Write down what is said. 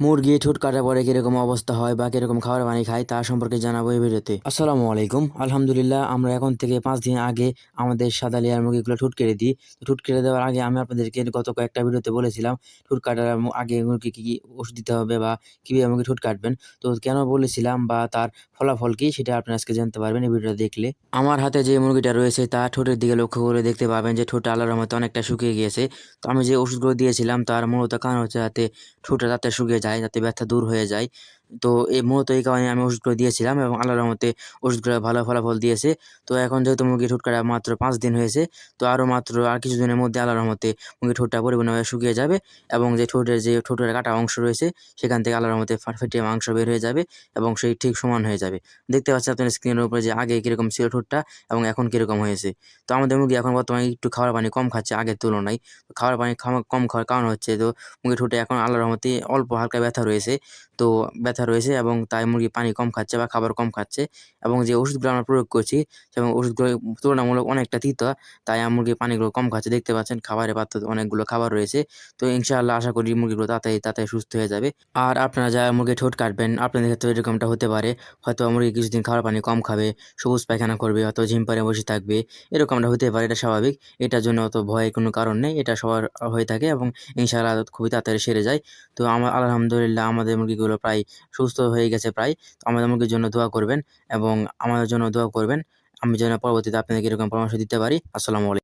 মুরগি ঠোঁট কাটার পরে কিরকম অবস্থা হয় বা কিরকম খাবার পানি খায় তা সম্পর্কে জানাবো এই ভিডিওতে। আসসালামু আলাইকুম। আলহামদুলিল্লাহ, আমরা এখন থেকে 5 দিন আগে আমাদের সাদা লেয়ার মুরগিগুলো ঠোঁট কেটে দিই। তো ঠোঁট কেটে দেওয়ার আগে আমি আপনাদেরকে গত কয়েকটা ভিডিওতে বলেছিলাম ঠোঁট কাটার আগে মুরগিকে কি ওষুধ দিতে হবে বা কিভাবে মুরগি ঠোঁট কাটবেন। তো কেন বলেছিলাম বা তার ফলাফল কি সেটা আপনারা আজকে জানতে পারবেন এই ভিডিওটা দেখলে। আমার হাতে যে মুরগিটা রয়েছে তা ঠোঁটের দিকে লক্ষ্য করে দেখতে পাবেন যে ঠোঁটটা আল্লাহর রহমতে অনেকটা শুকিয়ে গিয়েছে। তো আমি যে ওষুধগুলো দিয়েছিলাম তার মূলত কারণ হচ্ছে যাতে ঠোঁটটা তাড়াতাড়ি শুকিয়ে যায়, যাতে ব্যথা দূর হয়ে যায়। তো মূলত এই কারণে আমি ওষুধগুলো দিয়েছিলাম এবং আল্লাহর রহমতে ওষুধগুলো ভালো ফলাফল দিয়েছে। তো এখন যেহেতু মুরগির ঠোঁট কাটা মাত্র ৫ দিন হয়েছে, তো আর কিছুদিনের মধ্যে আল্লাহর রহমতে মুরগির ঠোঁটটা পরিপূর্ণভাবে শুকিয়ে যাবে এবং যে ঠোঁটের কাটা অংশ রয়েছে সেখান থেকে আল্লাহর রহমতে ফেটে মাংস বের হয়ে যাবে এবং সেই ঠিক সমান হয়ে যাবে। দেখতে পাচ্ছেন আপনার স্ক্রিনের উপরে যে আগে কিরকম ছিল ঠোঁটটা এবং এখন কিরকম হয়েছে। তো আমাদের মুরগি এখন বর্তমানে একটু খাবার পানি কম খাচ্ছে আগের তুলনায়। তো খাবার পানি কম খাওয়ার কারণ হচ্ছে, তো মুরগির ঠোঁটে এখন আল্লাহর রহমতে অল্প হালকা ব্যথা রয়েছে। তো ব্যথা রয়েছে এবং তাই মুরগি পানি কম খাচ্ছে বা খাবার কম খাচ্ছে এবং যে ওষুধগুলো আমরা প্রয়োগ করছি এবং ওষুধগুলো তুলনামূলক অনেকটা তিতা। তাই মুরগির পানিগুলো কম খাচ্ছে। দেখতে পাচ্ছেন খাবারের পাত্রে অনেকগুলো খাবার রয়েছে। তো ইনশাআল্লাহ আশা করি মুরগিগুলো তাড়াতাড়ি সুস্থ হয়ে যাবে। আর আপনারা যারা মুরগির ঠোঁট কাটবেন আপনাদের ক্ষেত্রেও এরকমটা হতে পারে। হয়তো মুরগি কিছুদিন খাবার পানি কম খাবে, সবুজ পায়খানা করবে, হয়তো ঝিম পাড়ে বসে থাকবে। এরকমটা হতে পারে, এটা স্বাভাবিক। এটার জন্য অত ভয়ের কোনো কারণ নেই। এটা সবার হয়ে থাকে এবং ইনশাআল্লাহ খুবই তাড়াতাড়ি সেরে যায়। তো আলহামদুলিল্লাহ আমাদের মুরগিগুলো প্রায় সুস্থ হয়ে গেছে প্রায়। তো আমাদের মুরগির জন্য দোয়া করবেন এবং আমাদের জন্য দোয়া করবেন। আমি যেন পরবর্তীতে আপনাদেরকে এরকম পরামর্শ দিতে পারি। আসসালামু আলাইকুম।